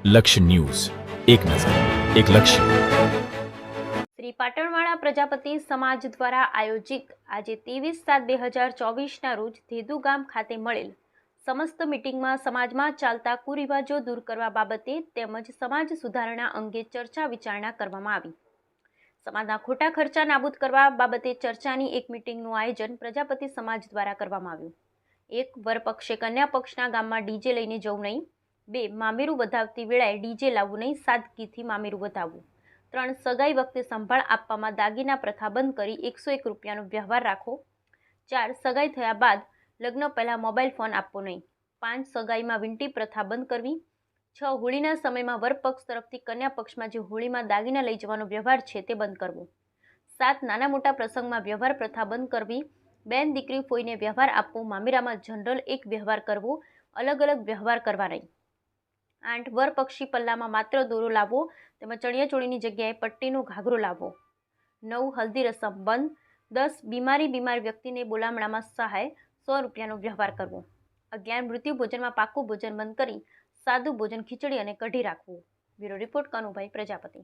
લક્ષ્ય ન્યૂઝ, એક નજર, એક લક્ષ્ય. શ્રી પાટણવાળા પ્રજાપતિ સમાજ દ્વારા આયોજિત આજે 23/7/2024ના રોજ ધેદુ ગામ ખાતે મળેલ સમસ્ત મીટિંગમાં સમાજમાં ચાલતા કુરિવાજો દૂર કરવા બાબતે તેમજ સમાજ સુધારણા અંગે ચર્ચા વિચારણા કરવામાં આવી. સમાજના ખોટા ખર્ચા નાબૂદ કરવા બાબતે ચર્ચાની એક મીટિંગનું આયોજન પ્રજાપતિ સમાજ દ્વારા કરવામાં આવ્યું. 1. વરપક્ષે કન્યા પક્ષના ગામમાં ડીજે લઈને જવું નહીં. 2. મામેરું વધાવતી વેળાએ ડીજે લાવવું નહીં, સાદગીથી મામેરું વધાવવું. 3. સગાઈ વખતે સંભાળ આપવામાં દાગીના પ્રથા બંધ કરી 101 રૂપિયાનો વ્યવહાર રાખો. 4. સગાઈ થયા બાદ લગ્ન પહેલાં મોબાઈલ ફોન આપવો નહીં. 5. સગાઈમાં વીંટી પ્રથા બંધ કરવી. 6. હોળીના સમયમાં વરપક્ષ તરફથી કન્યા પક્ષમાં જે હોળીમાં દાગીના લઈ જવાનો વ્યવહાર છે તે બંધ કરવો. 7. નાના મોટા પ્રસંગમાં વ્યવહાર પ્રથા બંધ કરવી. બેન દીકરી ફોઈને વ્યવહાર આપવો. મામેરામાં જનરલ એક વ્યવહાર કરવો, અલગ અલગ વ્યવહાર કરવા નહીં. 8. વરપક્ષી પલ્લામાં માત્ર દોરો લાવવો તેમજ ચણિયાચોળીની જગ્યાએ પટ્ટીનો ઘાઘરો લાવવો. 9. હલ્દી રસમ બંધ. 10. બીમાર વ્યક્તિને બોલામણામાં સહાય 100 રૂપિયાનો વ્યવહાર કરવો. 11. મૃત્યુ ભોજનમાં પાકું ભોજન બંધ કરી સાદું ભોજન, ખીચડી અને કઢી રાખવું. Bureau report, Kanubhai, Prajapati.